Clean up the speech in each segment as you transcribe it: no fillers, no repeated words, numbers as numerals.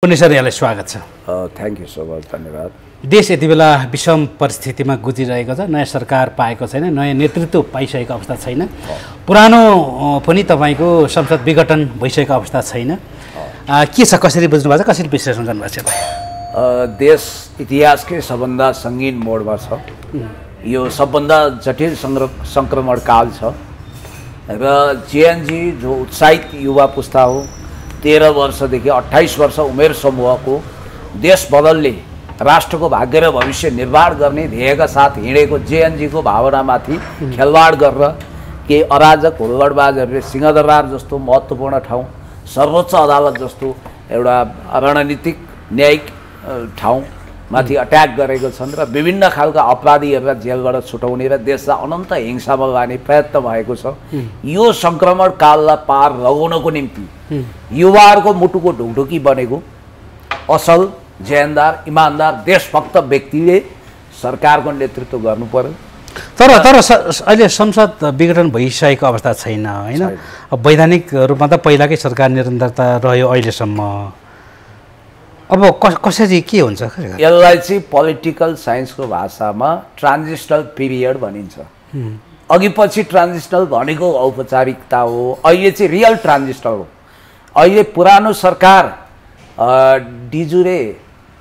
पुनिसर यहाँलाई स्वागत छ। थ्याङ्क यू सो मच, धन्यवाद। देश यति बेला विषम परिस्थितिमा गुजिरहेको छ। नयाँ सरकार पाएको छैन, नयाँ नेतृत्व पाइसकेको अवस्था छैन। पुरानो पनि तपाईँको संसद विघटन भइसकेको अवस्था छैन। के छ, कसरी बुझ्नु भएको छ, कसरी विश्लेषण गर्नुभएको छ? देश इतिहासकै सबभन्दा सङ्गीन मोडमा छ। यो सबभन्दा जटिल सङ्क्रमण काल छ र जेएनजी जो उत्साहित युवा पुस्ता हो, 13 वर्षदेखि 28 वर्ष उमेर समूहको देश बदल्ने, राष्ट्रको भाग्य र भविष्य निर्माण गर्ने ध्येयका साथ हिँडेको जेएनजीको भावनामाथि खेलवाड गरेर केही अराजक हुलगडबाजहरूले सिंहदरबार जस्तो महत्त्वपूर्ण ठाउँ, सर्वोच्च अदालत जस्तो एउटा रणनीतिक न्यायिक ठाउँमाथि अट्याक गरेको छन् र विभिन्न खालका अपराधीहरूलाई जेलबाट छुटाउने र देशलाई अनन्त हिंसामा लाने प्रयत्न भएको छ। यो सङ्क्रमण काललाई पार लगाउनको निम्ति युवाहरूको मुटुको ढुकढुकी बनेको असल ज्यानदार इमान्दार देशभक्त व्यक्तिले सरकारको नेतृत्व गर्नु पर्यो। तर अहिले संसद विघटन भइसकेको अवस्था छैन हैन। वैधानिक रूपमा त पहिलाकै सरकार निरन्तरता रह्यो अहिलेसम्म। अब कसरी के हुन्छ? यसलाई चाहिँ पोलिटिकल साइन्सको भाषामा ट्रान्जिसनल पिरियड भनिन्छ। अघि पछि ट्रान्जिसनल भनेको औपचारिकता हो, अहिले चाहिँ रियल ट्रान्जिसनल हो। अहिले पुरानो सरकार डिजुरे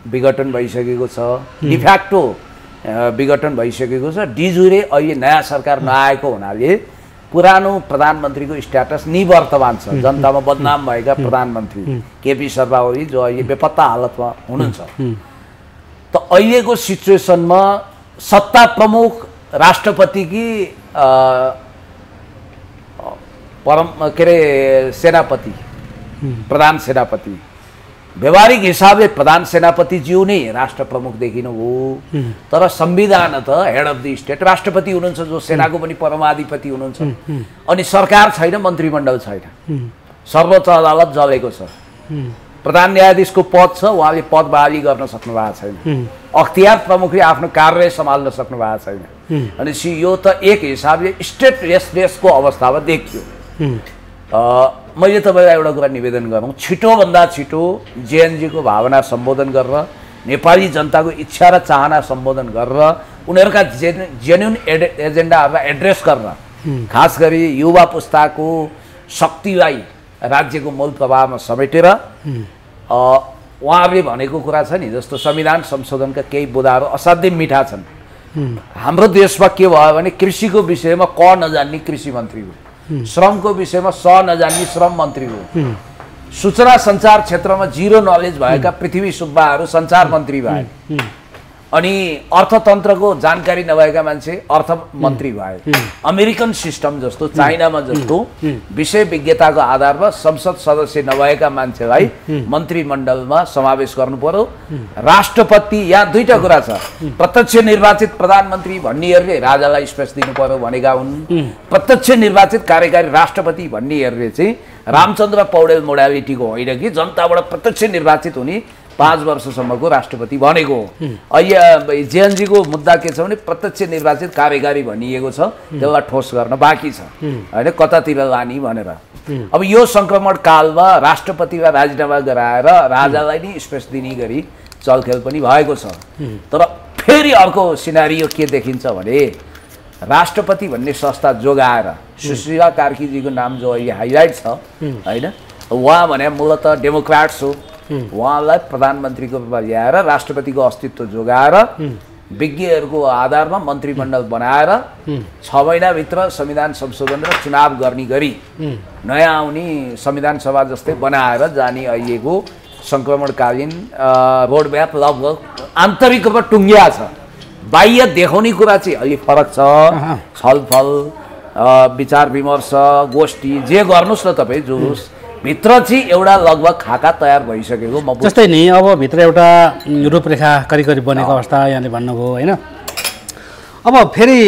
विघटन भइसकेको छ, डिफ्याक्टो विघटन भइसकेको छ। डिजुरे अहिले नयाँ सरकार नआएको हुनाले पुरानो प्रधानमन्त्रीको स्ट्याटस निवर्तमान छ। जनतामा बदनाम भएका प्रधानमन्त्री केपी शर्मा ओली जो अहिले बेपत्ता हालतमा हुनुहुन्छ। त अहिलेको सिचुएसनमा सत्ता प्रमुख राष्ट्रपतिकी सेनापति, प्रधान सेनापति, व्यवहारिक हिसाबले प्रधान सेनापति ज्यू नै राष्ट्र प्रमुख देखिनु हो। तर संविधान त हेड अफ द स्टेट राष्ट्रपति हुनुहुन्छ, जो सेनाको पनि परमाधिपति हुनुहुन्छ। अनि सरकार छैन, मन्त्रीमण्डल छैन, सर्वोच्च अदालत जलेको छ, प्रधान न्यायाधीशको पद छ, उहाँले पद बहाली गर्न सक्नु भएको छैन, अख्तियार प्रमुखले आफ्नो कार्य सम्हाल्न सक्नु भएको छैन। अनि यो त एक हिसाबले स्टेट रेसलेसको अवस्थामा देखियो। मैले तपाईँलाई एउटा कुरा निवेदन गरौँ, छिटोभन्दा छिटो जेएनजीको भावना सम्बोधन गरेर, नेपाली जनताको इच्छा र चाहना सम्बोधन गरेर, उनीहरूका जेन्युन एजेन्डाहरूलाई एड्रेस गर्न, खास गरी युवा पुस्ताको शक्तिलाई राज्यको मूल प्रभावमा समेटेर उहाँहरूले भनेको कुरा छ नि, जस्तो संविधान संशोधनका केही बुदाहरू असाध्यै मिठा छन्। हाम्रो देशमा के भयो भने कृषिको विषयमा क नजान्ने कृषि मन्त्री हो, श्रमको विषयमा स नजान्ने श्रम मन्त्री हो, सूचना सञ्चार क्षेत्रमा जिरो नलेज भएका पृथ्वी सुब्बाहरू सञ्चार मन्त्री भए, अनि अर्थतन्त्रको जानकारी नभएका मान्छे अर्थ मन्त्री भए। अमेरिकन सिस्टम जस्तो, चाइनामा जस्तो विषय विज्ञताको आधारमा संसद सदस्य नभएका मान्छेलाई मन्त्रीमण्डलमा समावेश गर्नु पर्यो। राष्ट्रपति, यहाँ दुईटा कुरा छ, प्रत्यक्ष निर्वाचित प्रधानमन्त्री भन्नेहरूले राजालाई स्पेस दिनु पर्यो भनेका हुन्, प्रत्यक्ष निर्वाचित कार्यकारी राष्ट्रपति भन्नेहरूले चाहिँ रामचन्द्र पौडेल मोडालिटीको होइन कि जनताबाट प्रत्यक्ष निर्वाचित हुने 5 वर्षसम्मको राष्ट्रपति भनेको हो। अहिले जेएनजीको मुद्दा के छ भने प्रत्यक्ष निर्वाचित कार्यकारी भनिएको छ, त्यसलाई ठोस गर्न बाँकी छ होइन, कतातिर लाने भनेर। अब यो सङ्क्रमण कालमा राष्ट्रपतिलाई राजीनामा गराएर राजालाई नै स्पेस दिने गरी चलखेल पनि भएको छ। तर फेरि अर्को सिनारियो के देखिन्छ भने राष्ट्रपति भन्ने संस्था जोगाएर सुशीला कार्कीजीको नाम जो अहिले हाइलाइट छ होइन, उहाँ भने मूलतः डेमोक्राट्स हो, उहाँलाई प्रधानमन्त्रीको रूपमा ल्याएर राष्ट्रपतिको अस्तित्व जोगाएर विज्ञहरूको आधारमा मन्त्रीमण्डल बनाएर 6 महिनाभित्र संविधान संशोधन र चुनाव गर्ने गरी नयाँ आउने संविधान सभा जस्तै बनाएर जाने अहिलेको सङ्क्रमणकालीन रोडम्याप लगभग आन्तरिक रूपमा टुङ्गिया छ। बाह्य देखाउने कुरा चाहिँ अलि फरक छ। छलफल, विचार विमर्श, गोष्ठी जे गर्नुहोस् न तपाईँ, जुलुस भित्र चाहिँ एउटा लगभग खाका तयार भइसकेको जस्तै नि। अब भित्र एउटा रूपरेखा करिब बनेको अवस्था यहाँले भन्नुभयो होइन। अब फेरि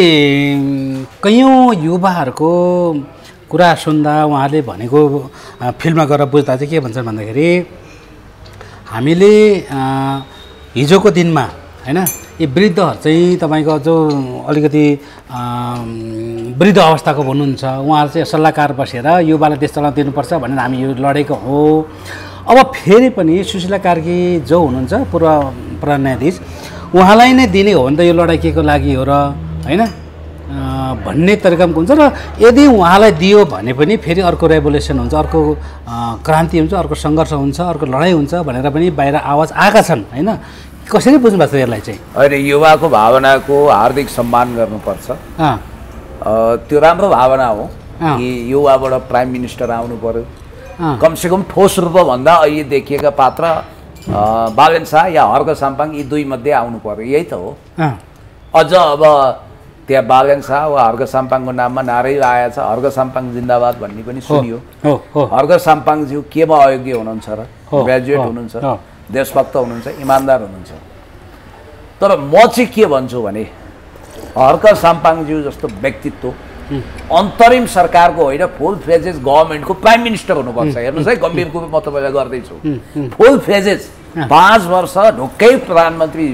कयौँ युवाहरूको कुरा सुन्दा, उहाँले भनेको फिल्डमा गएर बुझ्दा चाहिँ के भन्छन् भन्दाखेरि, हामीले हिजोको दिनमा होइन यी वृद्धहरू चाहिँ तपाईँको जो अलिकति वृद्ध अवस्थाको हुनुहुन्छ, उहाँहरू चाहिँ सल्लाहकार बसेर युवालाई देश चलाउन दिनुपर्छ भनेर हामी यो लडेको हो। अब फेरि पनि सुशीला कार्की जो हुनुहुन्छ पूर्व प्रधान न्यायाधीश उहाँलाई नै दिने हो भने त यो लडाइँ के को लागि हो र होइन भन्ने तरिकामा हुन्छ र यदि उहाँलाई दियो भने पनि फेरि अर्को रेभोल्युसन हुन्छ, अर्को क्रान्ति हुन्छ, अर्को सङ्घर्ष हुन्छ, अर्को लडाइँ हुन्छ भनेर पनि बाहिर आवाज आएका छन् होइन। कसरी बुझ्नु भएको छ यसलाई चाहिँ? अहिले युवाको भावनाको हार्दिक सम्मान गर्नुपर्छ। त्यो राम्रो भावना हो कि युवाबाट प्राइम मिनिस्टर आउनु पर्यो। कमसेकम ठोस रूपमा भन्दा अहिले देखिएका पात्र बालेन शाह या हर्क साम्पाङ यी दुई मध्ये आउनु पर्यो, यही त हो। अझ अब त्यहाँ बालेन शाह वा हर्क साम्पाङको नाममा नारै आएछ हर्क साम्पाङ जिन्दाबाद भन्ने पनि सुनियो। हर्क साम्पाङज्यू केमा अयोग्य हुनुहुन्छ र? ग्रेजुएट हुनुहुन्छ, देशभक्त हुनुहुन्छ, इमान्दार हुनुहुन्छ। तर म चाहिँ के भन्छु भने हर्क साम्पाङज्यू जस्तो व्यक्तित्व अन्तरिम सरकारको होइन फुल फ्लेजेस गभर्मेन्टको प्राइम मिनिस्टर हुनुपर्छ। हेर्नुहोस् है, गम्भीरको म तपाईँलाई गर्दैछु। फुल फ्लेजेस 5 वर्ष ढुक्कै प्रधानमन्त्री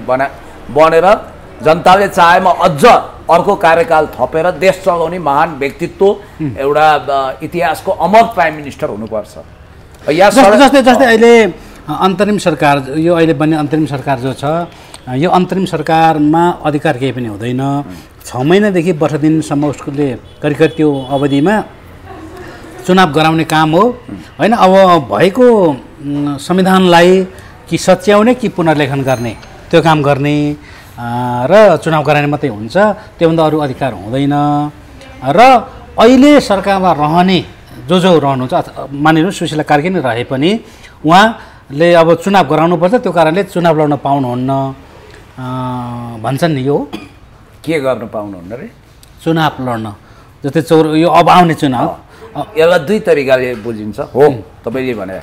बनेर जनताले चाहेमा अझ अर्को कार्यकाल थपेर देश चलाउने महान व्यक्तित्व एउटा इतिहासको अमर प्राइम मिनिस्टर हुनुपर्छ। जस्तै अहिले अन्तरिम सरकार, यो अहिले बन्ने अन्तरिम सरकार जो छ, यो अन्तरिम सरकारमा अधिकार केही पनि हुँदैन। 6 महिनादेखि वर्ष दिनसम्म उसले करिब त्यो अवधिमा चुनाव गराउने काम हो होइन। अब भएको संविधानलाई कि सच्याउने कि पुनर्लेखन गर्ने त्यो काम गर्ने र चुनाव गराउने मात्रै हुन्छ, त्योभन्दा अरू अधिकार हुँदैन। र अहिले सरकारमा रहने जो रहनुहुन्छ, मानिलिनुहोस् सुशीला कार्की नै रहे पनि उहाँले अब चुनाव गराउनुपर्छ, त्यो कारणले चुनाव लड्न पाउनुहुन्न भन्छन् नि। यो के गर्न पाउनुहुन्न रे? चुनाव लड्न जस्तै यो अब आउने चुनाव यसलाई दुई तरिकाले बुझिन्छ। हो, तपाईँले भने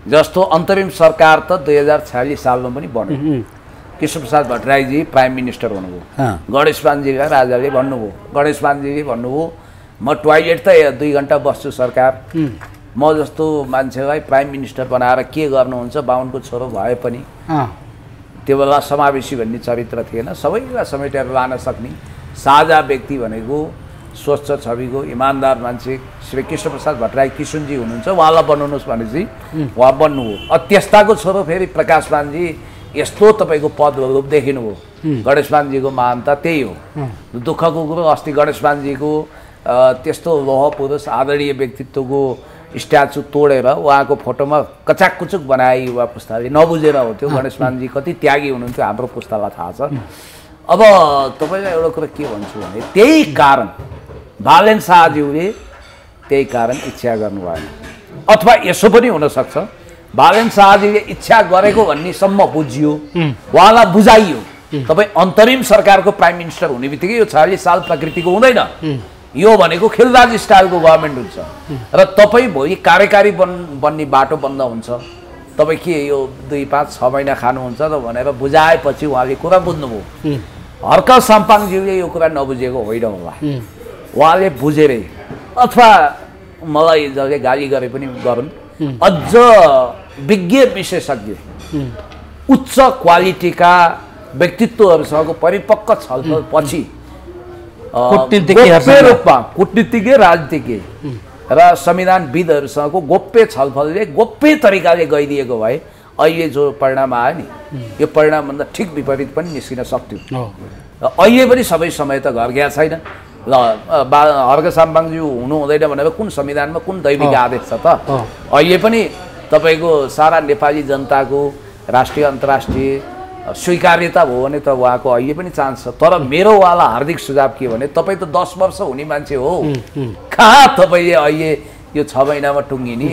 जस्तो अन्तरिम सरकार त 2046 सालमा पनि बन्यो। कृष्णप्रसाद भट्टराईजी प्राइम मिनिस्टर हुनुभयो। गणेश मानजीका राजाले भन्नुभयो, गणेश मानजीले भन्नुभयो म टोयलेट त 2 घन्टा बस्छु सरकार, म जस्तो मान्छेलाई प्राइम मिनिस्टर बनाएर के गर्नुहुन्छ? बाहुनको छोरो भए पनि त्यो बेला समावेशी भन्ने चरित्र थिएन, सबैलाई समेटेर लान सक्ने साझा व्यक्ति भनेको स्वच्छ छविको इमान्दार मान्छे श्री कृष्णप्रसाद भट्टराई किशुनजी हुनुहुन्छ। उहाँलाई बनाउनुहोस् भनेपछि उहाँ बन्नुभयो। त्यस्ताको छोरो फेरि प्रकाश मानजी यस्तो तपाईँको पद देखिनुभयो। गणेश मानजीको महानता त्यही हो। दुःखको कुरो अस्ति गणेश मानजीको त्यस्तो लोह पुरुष आदरणीय व्यक्तित्वको स्ट्याचु तोडेर उहाँको फोटोमा कचाककुचुक बनाए युवा पुस्ताले। नबुझेर हो त्यो। गणेश मानजी कति त्यागी हुनुहुन्थ्यो हाम्रो पुस्तालाई थाहा छ। अब तपाईँलाई एउटा कुरा के भन्छु भने त्यही कारण बालेन शाहज्यूले त्यही कारण इच्छा गर्नु भएन। अथवा यसो पनि हुनसक्छ बालेन शाहजीले इच्छा गरेको भन्नेसम्म बुझियो, उहाँलाई बुझाइयो तपाईँ अन्तरिम सरकारको प्राइम मिनिस्टर हुने बित्तिकै यो 46 साल प्रकृतिको हुँदैन, यो भनेको खेलबाज स्टाइलको गभर्मेन्ट हुन्छ र तपाईँ भोलि कार्यकारी बन्ने बाटो बन्द हुन्छ। तपाईँ के यो 2, 5, 6 महिना खानुहुन्छ त भनेर बुझाएपछि उहाँले कुरा बुझ्नुभयो। हर्क साम्पाङज्यूले यो कुरा नबुझेको होइन होला, उहाँले बुझेरै अथवा मलाई जसले गाली गरे पनि गरून्, अझ विज्ञ विशेषज्ञ उच्च क्वालिटीका व्यक्तित्वहरूसँगको परिपक्व छलफल पछि गोप्य रूपमा कूटनीतिज्ञ, राजनीतिज्ञ र संविधानविदहरूसँगको गोप्य छलफलले गोप्य तरिकाले गइदिएको भए अहिले जो परिणाम आयो नि यो परिणामभन्दा ठिक विपरीत पनि निस्किन सक्थ्यो। र अहिले पनि सबै समय त घर गएको छैन। ल हर्क साम्पाङज्यू हुनु हुँदैन भनेर कुन संविधानमा कुन दैविक आदेश छ त? अहिले पनि तपाईँको सारा नेपाली जनताको राष्ट्रिय अन्तर्राष्ट्रिय स्वीकार्यता भयो भने त उहाँको अहिले पनि चान्स छ। तर मेरो वाला हार्दिक सुझाव के भने तपाईँ त 10 वर्ष हुने मान्छे हो, कहाँ तपाईँले अहिले यो 6 महिनामा टुङ्गिने?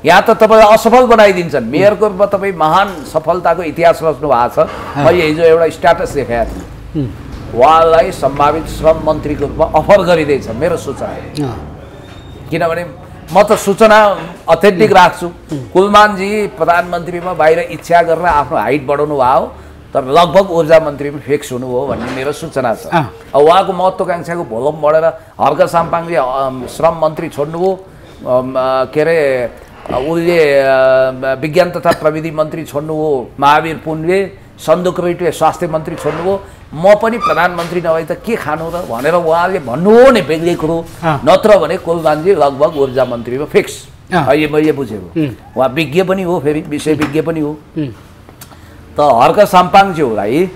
यहाँ त तपाईँलाई असफल बनाइदिन्छन्। मेयरको रूपमा तपाईँ महान सफलताको इतिहास रच्नु भएको छ। मैले हिजो एउटा स्ट्याटस देखाएको थिएँ, उहाँलाई सम्भावित श्रम मन्त्रीको रूपमा अफर गरिँदैछ। मेरो सूचना, किनभने म त सूचना अथेन्टिक राख्छु। कुलमानजी प्रधानमन्त्रीमा बाहिर इच्छा गरेर आफ्नो हाइट बढाउनु भयो, तर लगभग ऊर्जा मन्त्रीमा फिक्स हुनुभयो भन्ने मेरो सूचना छ। उहाँको महत्त्वाकांक्षाको भोलम बढेर हर्क साम्पाङले श्रम मन्त्री छोड्नुभयो, के अरे उसले विज्ञान तथा प्रविधि मन्त्री छोड्नुभयो, महावीर पुनले सन्दुक रेड्डीले स्वास्थ्य मन्त्री छोड्नुभयो, म पनि प्रधानमन्त्री नभए त के खानु र भनेर उहाँले भन्नु हो नि बेग्लै कुरो। नत्र भने कुलमानजी लगभग ऊर्जा मन्त्रीमा फिक्स। अहिले मैले बुझेको उहाँ विज्ञ पनि हो, फेरि विषय विज्ञ पनि हो। त हर्क साम्पाङज्यूलाई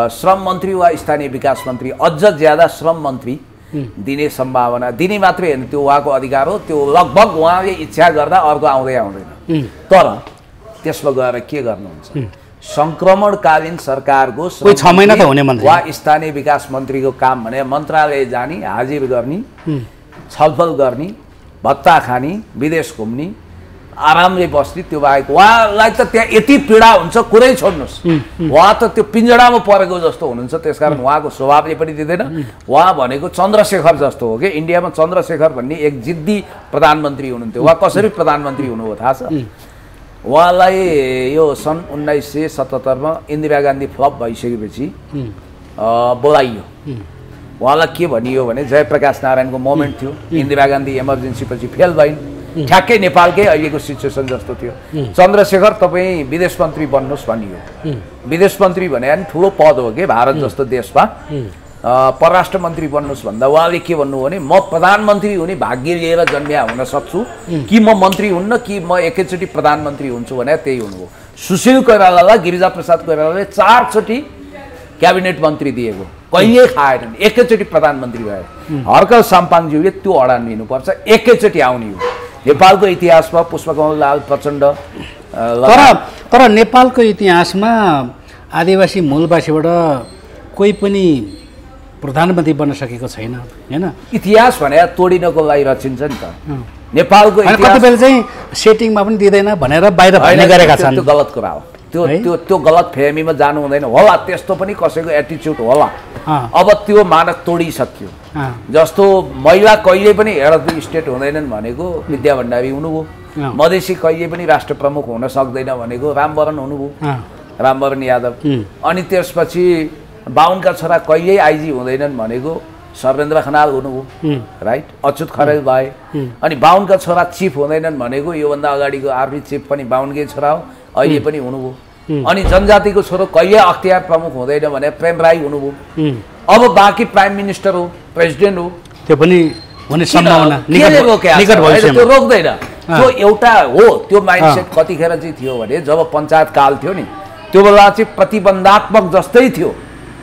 श्रम मन्त्री वा स्थानीय विकास मन्त्री अझ ज्यादा श्रम मन्त्री दिने सम्भावना, दिने मात्रै होइन, त्यो उहाँको अधिकार हो, त्यो लगभग उहाँले इच्छा गर्दा अर्को आउँदैन। तर त्यसमा गएर के गर्नुहुन्छ, संक्रमणकालीन सरकारको 6 महिना त हुने मन्त्री वा स्थानीय विकास मन्त्रीको काम भने मन्त्रालय जाने, हाजिर गर्ने, छलफल गर्ने, भत्ता खाने, विदेश घुम्ने, आरामले बस्ने, त्यो बाहेक उहाँलाई त त्यहाँ यति पीडा हुन्छ कुरै छोड्नुहोस्। उहाँ त त्यो पिंजडामा परेको जस्तो हुनुहुन्छ, त्यसकारण उहाँको स्वभावले पनि दिँदैन। उहाँ भनेको चन्द्रशेखर जस्तो हो कि, इन्डियामा चन्द्रशेखर भन्ने एक जिद्दी प्रधानमन्त्री हुनुहुन्थ्यो। उहाँ कसरी प्रधानमन्त्री हुनुभयो थाहा छ? उहाँलाई यो सन् 1977 मा इन्दिरा गान्धी फ्लप भइसकेपछि बोलाइयो। उहाँलाई के भनियो भने जयप्रकाश नारायणको मोमेन्ट थियो, इन्दिरा गान्धी इमर्जेन्सी पछि फेल भइन्, ठ्याक्कै नेपालकै अहिलेको सिचुएसन जस्तो थियो। चन्द्रशेखर तपाईँ विदेश मन्त्री बन्नुहोस् भनियो। विदेश मन्त्री भने नि ठुलो पद हो कि भारत जस्तो देशमा। परराष्ट्र मन्त्री बन्नुहोस् भन्दा उहाँले के भन्नु भने म प्रधानमन्त्री हुने भाग्य लिएर जन्मिया हुन सक्छु, कि म मन्त्री हुन्न कि म एकैचोटि प्रधानमन्त्री हुन्छु भने त्यही हुनुभयो। सुशील कोइरालालाई गिरिजा प्रसाद कोइरालाले 4 चोटि क्याबिनेट मन्त्री दिएको, कहिले खाएनन्, एकैचोटि प्रधानमन्त्री भए। हर्क साम्पाङज्यूले त्यो अडान लिनुपर्छ, एकैचोटि आउने हो। नेपालको इतिहासमा पुष्पकमल लाल प्रचण्ड तर नेपालको इतिहासमा आदिवासी मूलवासीबाट कोही पनि प्रधानमन्त्री बन्न सकेको छैन हैन। इतिहास भने तोडिनको लागि रचिन्छ नि त। नेपालको इतिहास कतिबेला चाहिँ सेटिङमा पनि दिँदैन भनेर बाहिर भन्ने गरेका छन्। त्यो गलत कुरा हो। त्यो गलत फेमीमा जानु हुँदैन होला, त्यस्तो पनि कसैको एटिच्युड होला। अब त्यो मानक तोडिसक्यो। जस्तो महिला कहिले पनि हेड अफ द स्टेट हुँदैनन् भनेको विद्या भण्डारी हुनुभयो, मधेसी कहिले पनि राष्ट्र प्रमुख हुन सक्दैन भनेको रामवरण हुनुभयो, रामवरण यादव। अनि त्यसपछि बाहुनका छोरा कहिल्यै आइजी हुँदैनन् भनेको सर्वेन्द्र खनाल हुनुभयो, राइट, अच्युत खरेल भए। अनि बाहुनका छोरा चिफ हुँदैनन् भनेको योभन्दा अगाडिको आर्मी चिफ पनि बाहुनकै छोरा हो, अहिले पनि हुनुभयो। अनि जनजातिको छोरो कहिले अख्तियार प्रमुख हुँदैन भने प्रेम राई हुनुभयो। अब बाँकी प्राइम मिनिस्टर हो, प्रेसिडेन्ट हो, त्यो पनि हुने सम्भावना निकट भविष्यमा त्यो रोक्दैन। त्यो एउटा हो। त्यो माइन्डसेट कतिखेर चाहिँ थियो भने जब पञ्चायत काल थियो नि, त्यो बेला चाहिँ प्रतिबन्धात्मक जस्तै थियो,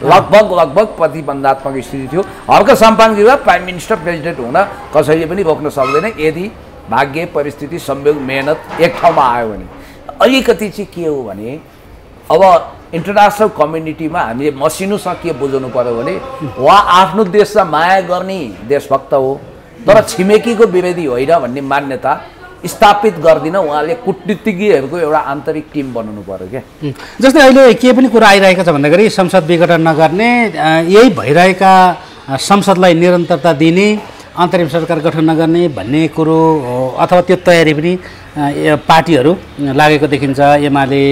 लगभग प्रतिबन्धात्मक स्थिति थियो। हर्क साम्पाङज्यूलाई प्राइम मिनिस्टर प्रेसिडेन्ट हुन कसैले पनि रोक्न सक्दैन यदि भाग्य, परिस्थिति, संयोग, मेहनत एक ठाउँमा आयो भने। अलिकति चाहिँ के हो भने अब इन्टरनेसनल कम्युनिटीमा हामीले मसिनोसँग के बुझाउनु पर्यो भने उहाँ आफ्नो देशलाई माया गर्ने देशभक्त हो, तर छिमेकीको विरोधी होइन भन्ने मान्यता स्थापित गर्दिन। उहाँले कूटनीतिज्ञहरूको एउटा आन्तरिक टिम बनाउनु पर्यो क्या। जस्तै अहिले के पनि कुरा आइरहेको छ भन्दाखेरि संसद विघटन नगर्ने, यही भइरहेका संसदलाई निरन्तरता दिने, अन्तरिम सरकार गठन नगर्ने भन्ने कुरो अथवा त्यो तयारी पनि पार्टीहरू लागेको देखिन्छ। एमाले,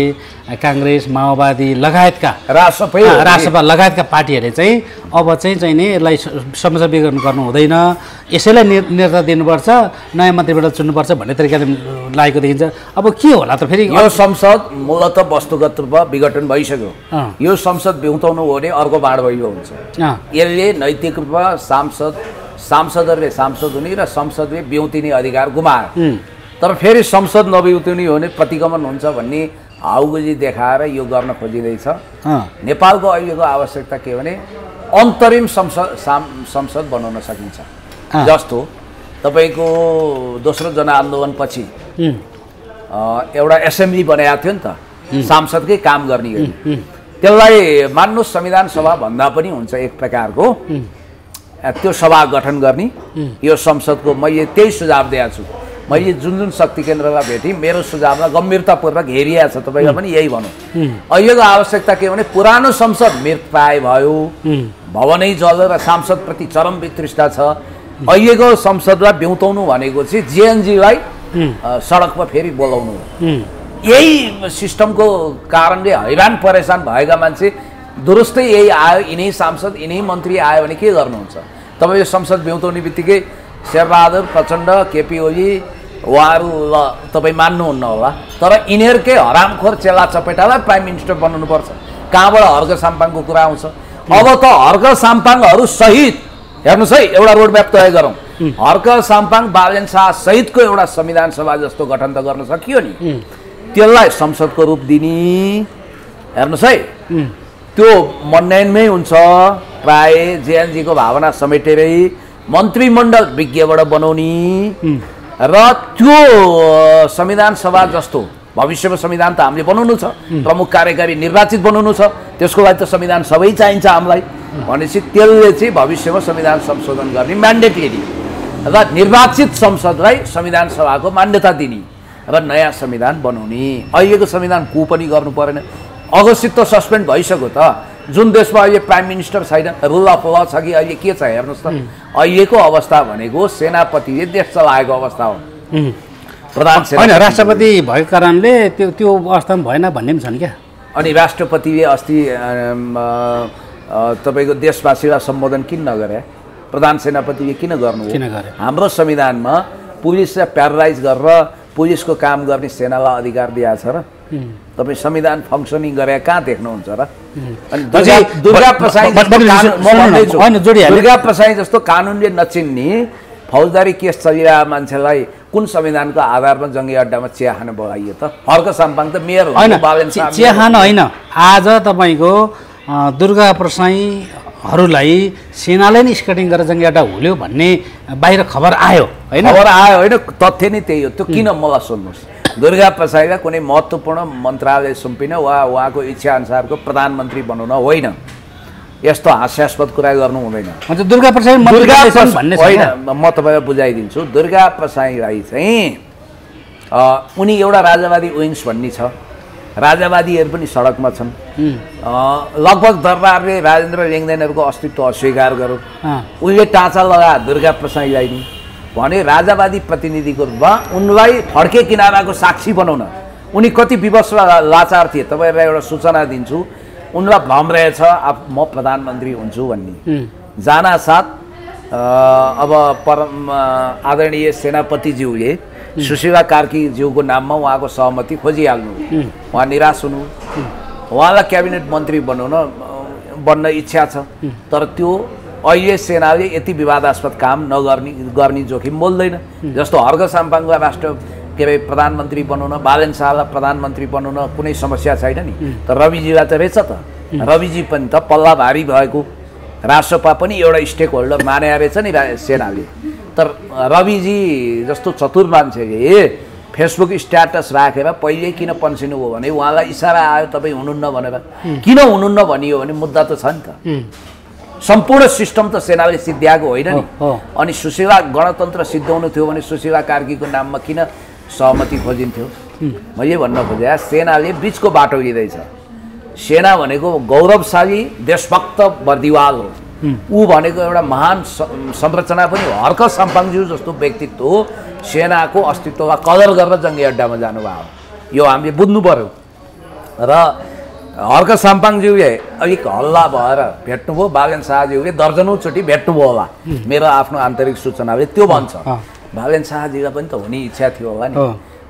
काङ्ग्रेस, माओवादी लगायतका राजसभा लगायतका पार्टीहरूले चाहिँ अब चाहिँ नि यसलाई संसद विघटन गर्नु हुँदैन, यसैलाई नेतृत्व दिनुपर्छ, नयाँ मन्त्रीबाट चुन्नुपर्छ भन्ने तरिकाले लागेको देखिन्छ। अब के होला त फेरि? यो संसद मूलत वस्तुगत रूपमा विघटन भइसक्यो। यो संसद बिउताउनु हो भने अर्को बाँड भइयो हुन्छ। यसले नैतिक रूपमा सांसदहरूले सांसद हुने र संसदले बिउतिने अधिकार गुमायो। तर फेरि संसद नबिउतिने हो भने प्रतिगमन हुन्छ भन्ने हाउगुजी देखाएर यो गर्न खोजिँदैछ। नेपालको अहिलेको आवश्यकता के भने अन्तरिम संसद बनाउन सकिन्छ। जस्तो तपाईँको दोस्रो जनआन्दोलनपछि एउटा एसेम्ब्ली बनाएको थियो नि त, सांसदकै काम गर्ने गरी। त्यसलाई मान्नुहोस् संविधान सभा भन्दा पनि हुन्छ एक प्रकारको, त्यो सभा गठन गर्ने। यो संसदको मैले त्यही सुझाव दिएको छु। मैले जुन शक्ति केन्द्रलाई भेटेँ मेरो सुझावलाई गम्भीरतापूर्वक हेरिएको छ। तपाईँलाई पनि यही भनौँ, अहिलेको आवश्यकता के भने पुरानो संसद मृतप्राय भयो, भवनै जल्यो र सांसदप्रति चरम वितृष्णा छ। अहिलेको संसदलाई बिउताउनु भनेको चाहिँ जेएनजीलाई सडकमा फेरि बोलाउनु हो। यही सिस्टमको कारणले हैरान परेशान भएका मान्छे दुरुस्तै यही आयो, यिनै सांसद यिनै मन्त्री आयो भने के गर्नुहुन्छ? तपाईँ संसद बिउताउने बित्तिकै शेरबहादुर प्रचण्ड, केपी ओली उहाँहरू ल तपाईँ मान्नुहुन्न होला, तर यिनीहरूकै हरामखोर चेला चपेटालाई प्राइम मिनिस्टर बनाउनुपर्छ। कहाँबाट हर्क साम्पाङको कुरा आउँछ? अब त हर्क साम्पाङहरू सहित हेर्नुहोस् है, एउटा रोड म्याप तय गरौँ। हर्क साम्पाङ बालेन शाह सहितको एउटा संविधान सभा जस्तो गठन त गर्न सकियो नि, त्यसलाई संसदको रूप दिने। हेर्नुहोस् है, त्यो मनोनयनमै हुन्छ, प्राय जेएनजीको भावना समेटेरै मन्त्रीमण्डल विज्ञबाट बनाउने र त्यो संविधान सभा जस्तो भविष्यमा संविधान त हामीले बनाउनु छ, प्रमुख कार्यकारी निर्वाचित बनाउनु छ, त्यसको लागि त संविधान सबै चाहिन्छ हामीलाई भनेपछि त्यसले चाहिँ भविष्यमा संविधान संशोधन गर्ने म्यान्डेट लिने र निर्वाचित संसदलाई संविधान सभाको मान्यता दिने र नयाँ संविधान बनाउने। अहिलेको संविधान को पनि गर्नु परेन, अघोषित त सस्पेन्ड भइसक्यो त। जुन देशमा अहिले प्राइम मिनिस्टर छैन, रुल अफ ल छ कि अहिले के छ हेर्नुहोस् त। अहिलेको अवस्था भनेको सेनापतिले देश चलाएको अवस्था हो, प्रधान होइन राष्ट्रपति भएको कारणले त्यो अवस्थामा भएन भन्ने पनि छन् क्या। अनि राष्ट्रपतिले अस्ति तपाईँको देशवासीलाई सम्बोधन किन नगरे, प्रधान सेनापतिले किन गर्नु? हाम्रो संविधानमा पुलिसलाई प्यारालाइज गरेर पुलिसको काम गर्ने सेनालाई अधिकार दिएको छ र तपाईँ संविधान फङ्सनिङ गरे कहाँ देख्नुहुन्छ र? अनि दुर्गा प्रसाई जस्तो कानुनले नचिन्ने फौजदारी केस चलिरहेको मान्छेलाई कुन संविधानको आधारमा जङ्गी अड्डामा चिया खान बोलाइयो त? हर्क साम्पाङ त मेयर हो, चिया खान होइन। आज तपाईँको दुर्गा प्रसाईहरूलाई सेनाले नै स्कटिङ गरेर जङ्गी अड्डा हुल्यो भन्ने बाहिर खबर आयो होइन? खबर आयो होइन, तथ्य नै त्यही हो। त्यो किन मलाई सोध्नुहोस्, दुर्गा प्रसाईलाई कुनै महत्त्वपूर्ण मन्त्रालय सुम्पिन वा उहाँको इच्छाअनुसारको प्रधानमन्त्री बनाउन होइन, यस्तो हास्यास्पद कुरा गर्नु हुँदैन। दुर्गा प्रसाई होइन, म तपाईँलाई बुझाइदिन्छु। दुर्गा प्रसाईलाई चाहिँ उनी एउटा राजावादी विङ्स भन्ने छ, राजावादीहरू पनि सडकमा छन्। लगभग दरबारले राजेन्द्र लेङदेनहरूको अस्तित्व अस्वीकार गर्यो, उनले टाँचा लगा दुर्गा प्रसाईलाई नि भने राजावादी प्रतिनिधिको रूपमा उनलाई फड्के किनाराको साक्षी बनाउन। उनी कति विवश लाचार थिए, तपाईँहरूलाई एउटा सूचना दिन्छु। उनलाई भ्रम रहेछ म प्रधानमन्त्री हुन्छु भन्ने। जानासाथ अब आदरणीय सेनापतिज्यूले सुशीला कार्कीज्यूको नाममा उहाँको सहमति खोजिहाल्नु, उहाँ निराश हुनु, उहाँलाई क्याबिनेट मन्त्री बन्न इच्छा छ। तर त्यो अहिले सेनाले यति विवादास्पद काम गर्ने जोखिम बोल्दैन। जस्तो हर्क साम्पाङलाई के अरे प्रधानमन्त्री बनाउन, बालेन शाहलाई प्रधानमन्त्री बनाउन कुनै समस्या छैन नि। तर रविजीलाई त रहेछ त, रविजी पनि त पल्ला भारी भएको, राजसपा पनि एउटा स्टेक होल्डर माने रहेछ नि सेनाले। तर रविजी जस्तो चतुर मान्छेले फेसबुक स्ट्याटस राखेर पहिले किन पन्सिनु हो भने उहाँलाई इसारा आयो तपाईँ हुनुहुन्न भनेर। किन हुनुहुन्न भनियो भने मुद्दा त छ नि त। सम्पूर्ण सिस्टम त सेनाले सिद्ध्याएको होइन नि। अनि सुशीला गणतन्त्र सिद्ध्याउनु थियो भने सुशीला कार्कीको नाममा किन सहमति खोजिन्थ्यो? मैले भन्न खोजेँ सेनाले बिचको बाटो लिँदैछ। सेना भनेको गौरवशाली देशभक्त बर्दिवाल हो, ऊ भनेको एउटा महान संरचना पनि हो। हर्क साम्पाङज्यू जस्तो व्यक्तित्व हो, सेनाको अस्तित्वलाई कदर गरेर जङ्गी अड्डामा जानुभयो, यो हामीले बुझ्नु पर्यो। र हर्क साम्पाङज्यूले अलिक हल्ला भएर भेट्नुभयो, बालेन शाहज्यूले दर्जनौँचोटि भेट्नुभयो होला, मेरो आफ्नो आन्तरिक सूचनाले त्यो भन्छ। बालेन शाहजीलाई पनि त हुने इच्छा थियो होला नि।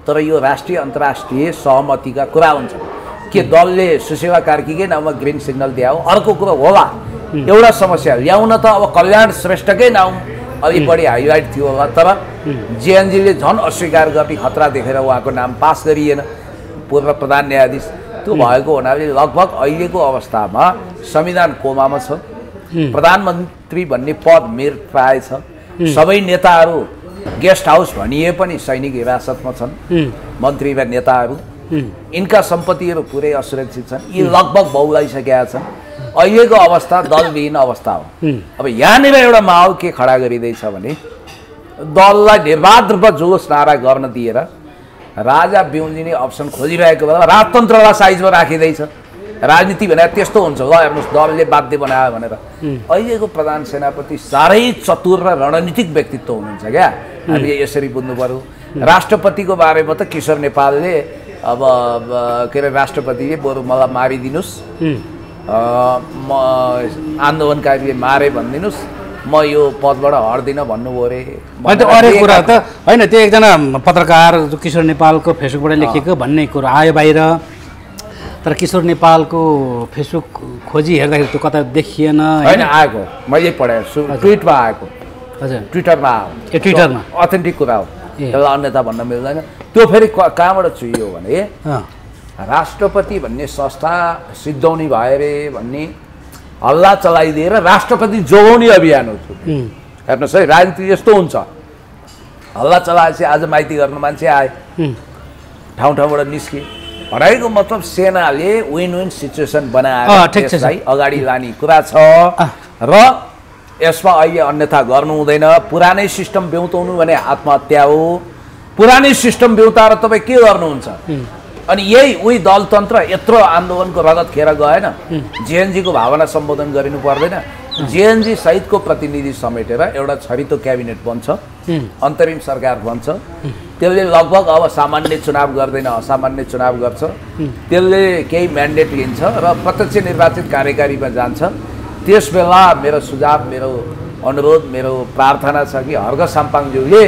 तर यो राष्ट्रिय अन्तर्राष्ट्रिय सहमतिका कुरा हुन्छ के दलले सुशीला कार्कीकै नाममा ग्रिन सिग्नल दियो, अर्को कुरो होला। एउटा समस्या ल्याउन त अब कल्याण श्रेष्ठकै नाम अलि बढी हाइलाइट थियो होला, तर जेएनजीले झन् अस्वीकार गर्ने खतरा देखेर उहाँको नाम पास गरिएन, पूर्व प्रधान न्यायाधीश। त्यो भएको हुनाले लगभग अहिलेको अवस्थामा संविधान कोमामा छ। प्रधानमन्त्री भन्ने पद मेयर प्राय छ। सबै नेताहरू गेस्ट हाउस भनिए पनि सैनिक हिरासतमा छन्, मन्त्री र नेताहरू। यिनका सम्पत्तिहरू पुरै असुरक्षित छन्, यी लगभग बहुलाइसकेका छन्। अहिलेको अवस्था दलविहीन अवस्था हो। अब यहाँनिर एउटा माहौल के खडा गरिँदैछ भने दललाई निर्वाध रूपमा जुलुस नारा गर्न दिएर राजा बिउजिने अप्सन खोजिरहेको बेला राजतन्त्रलाई साइजमा राखिँदैछ। राजनीति भनेर त्यस्तो हुन्छ, ल हेर्नुहोस् दलले बाध्य बनायो भनेर। अहिलेको प्रधान सेनापति साह्रै चतुर र रणनीतिक व्यक्तित्व हुनुहुन्छ क्या, हामीले यसरी बुझ्नु पर्यो। राष्ट्रपतिको बारेमा त किशोर नेपालले अब के अरे राष्ट्रपतिले बरु मलाई मारिदिनुहोस्, म आन्दोलनकारीले मारे भनिदिनुहोस्, म यो पदबाट हट्दिनँ भन्नुभयो अरे। अरे कुरा त होइन, त्यो एकजना पत्रकार किशोर नेपालको फेसबुकबाट लेखेको भन्ने कुरो आयो बाहिर। तर किशोर नेपालको फेसबुक खोजी हेर्दाखेरि त्यो कता देखिएन होइन, आएको मैले पढाएँ, ट्विटमा आएको। हजुर ट्विटरमा आयो ए ट्विटरमा अथेन्टिक कुरा हो ए। एउटा अन्यथा भन्न मिल्दैन त्यो फेरि कहाँबाट चुइयो भने राष्ट्रपति भन्ने संस्था सिद्धाउने भयो अरे भन्ने हल्ला चलाइदिएर राष्ट्रपति जोगाउने अभियान हो त्यो हेर्नुहोस् है राजनीति यस्तो हुन्छ हल्ला चलाएपछि आज माइती गर्न मान्छे आए ठाउँ ठाउँबाट निस्के भनाइको मतलब सेनाले विन विन सिचुएसन बनाएर त्यसलाई अगाडि लाने कुरा छ र यसमा अहिले अन्यथा गर्नु हुँदैन पुरानै सिस्टम बेउताउनु भने आत्महत्या हो पुरानै सिस्टम बेउताएर तपाईँ के गर्नुहुन्छ अनि यही उही दलतन्त्र यत्रो आन्दोलनको रगत खेर गएन जेएनजीको भावना सम्बोधन गरिनु पर्दैन जेएनजी सहितको प्रतिनिधि समेटेर एउटा छरितो क्याबिनेट बन्छ अन्तरिम सरकार बन्छ त्यसले लगभग अब सामान्य चुनाव गर्दैन असामान्य चुनाव गर्छ त्यसले केही म्यान्डेट लिन्छ र प्रत्यक्ष निर्वाचित कार्यकारीमा जान्छ त्यसबेला मेरो सुझाव मेरो अनुरोध मेरो प्रार्थना छ कि हर्क साम्पाङज्यूले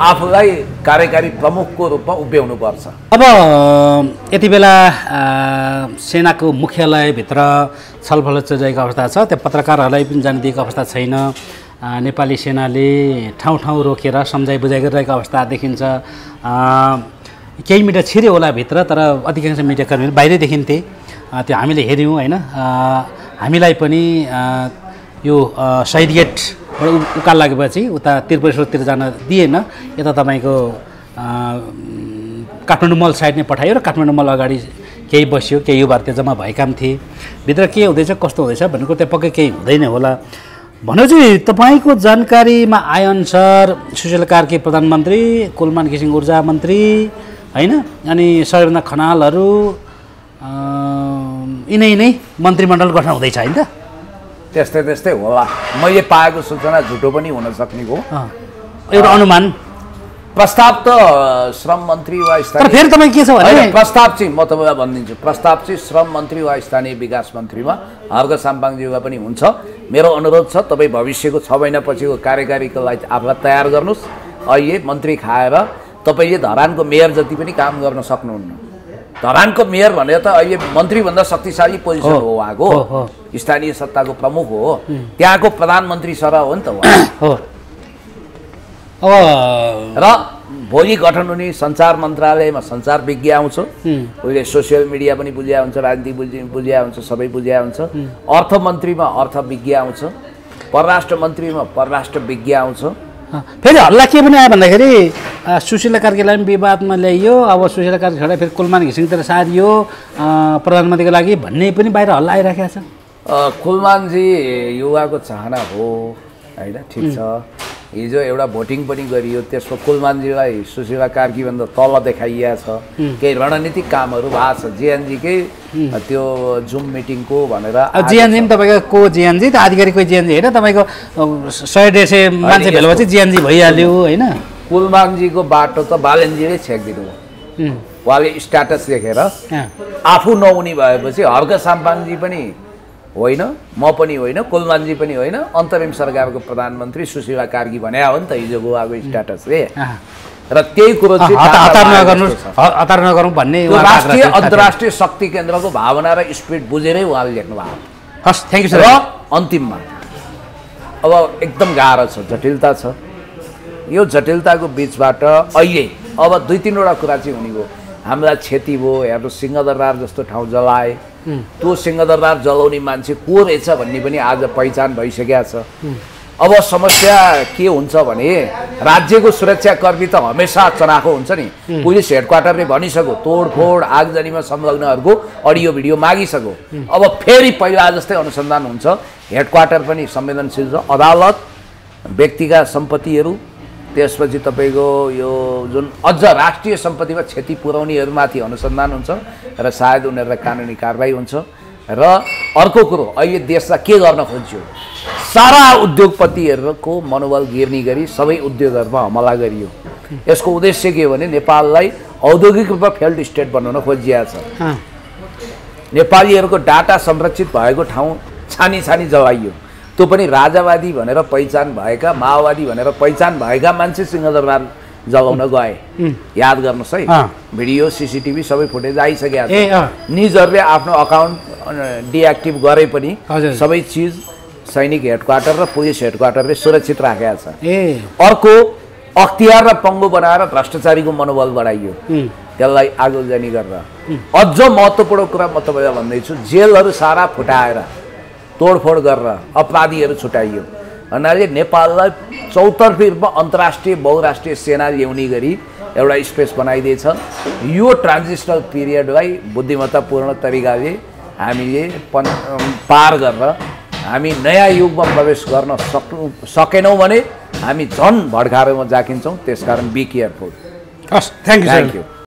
आफूलाई कार्यकारी प्रमुखको रूपमा उभ्याउनुपर्छ अब यति बेला सेनाको मुख्यालयभित्र छलफल चलिरहेको अवस्था छ त्यो पत्रकारहरूलाई पनि जान दिएको अवस्था छैन नेपाली सेनाले ठाउँ ठाउँ रोकेर सम्झाइ बुझाइ गरिरहेको अवस्था देखिन्छ केही मिडिया छिर्यो होला भित्र तर अधिकांश मिडियाकर्मीहरू बाहिरै देखिन्थे त्यो हामीले हेऱ्यौँ होइन हामीलाई पनि यो शहीद गेटबाट उकाल लागेपछि उता त्रिपुरेश्वरतिर जान दिएन यता तपाईँको काठमाडौँ मल साइड नै पठायो र काठमाडौँ मल अगाडि केही बस्यो केही युवाहरू त्यो जम्मा भएका पनि थिए भित्र के हुँदैछ कस्तो हुँदैछ भन्ने कुरो त्यहाँ पक्कै केही हुँदैन होला भनेपछि तपाईँको जानकारीमा आएअनुसार सुशील कार्की प्रधानमन्त्री कुलमान घिसिङ ऊर्जा मन्त्री होइन अनि सबैभन्दा खनालहरू यिनै मन्त्रीमण्डल गठन हुँदैछ होइन त त्यस्तै त्यस्तै होला मैले पाएको सूचना झुटो पनि हुन सक्ने हो एउटा अनुमान प्रस्ताव त श्रम मन्त्री वा तर फेरि तपाईँ के छ भने प्रस्ताव चाहिँ म तपाईँलाई भनिदिन्छु प्रस्ताव चाहिँ श्रम मन्त्री वा स्थानीय विकास मन्त्रीमा हर्क साम्पाङज्यूमा पनि हुन्छ मेरो अनुरोध छ तपाईँ भविष्यको 6 महिनापछिको कार्यकारीको लागि आफूलाई तयार गर्नुहोस् अहिले मन्त्री खाएर तपाईँले धरानको मेयर जति पनि काम गर्न सक्नुहुन्न धरानको मेयर भनेर त अहिले मन्त्रीभन्दा शक्तिशाली पोजिसन हो उहाँको स्थानीय सत्ताको प्रमुख हो त्यहाँको प्रधानमन्त्री सरह हो नि त उहाँ र भोलि गठन हुने सञ्चार मन्त्रालयमा सञ्चार विज्ञ आउँछ उहिले सोसियल मिडिया पनि बुझ्या हुन्छ राजनीति बुझ्या हुन्छ सबै बुझ्या हुन्छ अर्थ मन्त्रीमा अर्थ विज्ञ आउँछ परराष्ट्र मन्त्रीमा परराष्ट्र विज्ञ आउँछ फेरि हल्ला के पनि आयो भन्दाखेरि सुशीला कार्कीलाई पनि विवादमा ल्याइयो अब सुशीला कार्की छोडेर फेरि कुलमान घिसिङतिर सारियो प्रधानमन्त्रीको लागि भन्ने पनि बाहिर हल्ला आइराखेको छ कुलमानजी युवाको चाहना हो होइन ठिक छ हिजो एउटा भोटिङ पनि गरियो त्यसको कुलमानजीलाई सुशीला कार्कीभन्दा तल देखाइएको छ केही रणनीतिक कामहरू भएको छ जेएनजीकै त्यो जुम मिटिङको भनेर जेएनजी पनि तपाईँको को जेएनजी त आधिकारिक जेएनजी होइन तपाईँको 100-150 मान्छे भेलेपछि जेएनजी भइहाल्यो होइन कुलमानजीको बाटो त बालेनजीले छेकिदिनु हो उहाँले स्ट्याटस देखेर आफू नहुने भएपछि हर्क साम्पाङजी पनि होइन म पनि होइन कुलमानजी पनि होइन अन्तरिम सरकारको प्रधानमन्त्री सुशीला कार्की भने हो नि त हिजोको उहाँको स्ट्याटसले र त्यही कुरो चाहिँ हतार नगरौँ भन्ने राष्ट्रिय अन्तर्राष्ट्रिय शक्ति केन्द्रको भावना र स्पिरिट बुझेरै उहाँले लेख्नु भएको हस् थ्याङ्क यू सर र अन्तिममा अब एकदम गाह्रो छ जटिलता छ यो जटिलताको बिचबाट अहिले अब 2-3 वटा कुरा चाहिँ हुने भयो हामीलाई क्षति भयो हेर्नु सिंहदरबार जस्तो ठाउँ जलाए त्यो सिंहदरबार जलाउने मान्छे को रहेछ भन्ने पनि आज पहिचान भइसकेको छ अब समस्या के हुन्छ भने राज्यको सुरक्षाकर्मी त हमेसा चनाखो हुन्छ नि पुलिस हेडक्वार्टरले भनिसक्यो तोडफोड आगजनीमा संलग्नहरूको अडियो भिडियो मागिसक्यो अब फेरि पहिला जस्तै अनुसन्धान हुन्छ हेडक्वार्टर पनि संवेदनशील छ अदालत व्यक्तिका सम्पत्तिहरू त्यसपछि तपाईँको यो जुन अझ राष्ट्रिय सम्पत्तिमा क्षति पुर्याउनेहरूमाथि अनुसन्धान हुन्छ र सायद उनीहरूलाई कानुनी कारबाही हुन्छ र अर्को कुरो अहिले देशलाई के गर्न खोज्यो सारा उद्योगपतिहरूको मनोबल गिर्ने गरी सबै उद्योगहरूमा हमला गरियो यसको उद्देश्य के हो भने नेपाललाई औद्योगिक रूपमा फेल्ड स्टेट बनाउन खोजिएको छ नेपालीहरूको डाटा संरक्षित भएको ठाउँ छानी छानी जलाइयो त्यो पनि राजावादी भनेर पहिचान भएका माओवादी भनेर पहिचान भएका मान्छे सिंहदरबार जलाउन गए याद गर्नुहोस् है भिडियो सीसीटीभी सबै फुटेज आइसकेको छ निजहरूले आफ्नो अकाउन्ट डिएक्टिभ गरे पनि सबै चिज सैनिक हेडक्वार्टर र पुलिस हेडक्वार्टरले सुरक्षित राखेका छ। ए अर्को अख्तियार र पङ्गु बनाएर भ्रष्टाचारीको मनोबल बढाइयो, त्यसलाई आगोजनी गरेर। अझ महत्त्वपूर्ण कुरा म तपाईँलाई भन्दैछु, जेलहरू सारा फुटाएर तोडफोड गरेर अपराधीहरू छुटाइयो। भन्नाले नेपाललाई चौतर्फी रूपमा अन्तर्राष्ट्रिय बहुराष्ट्रिय सेना ल्याउने गरी एउटा स्पेस बनाइदिएछ। यो ट्रान्जिसनल पिरियडलाई बुद्धिमत्तापूर्ण तरिकाले हामीले पार गरेर हामी नयाँ युगमा प्रवेश गर्न सकेनौँ भने हामी झन् भड्कारोमा जाकिन्छौँ। त्यसकारण बी केयरफुल। हस्, थ्याङ्क यू।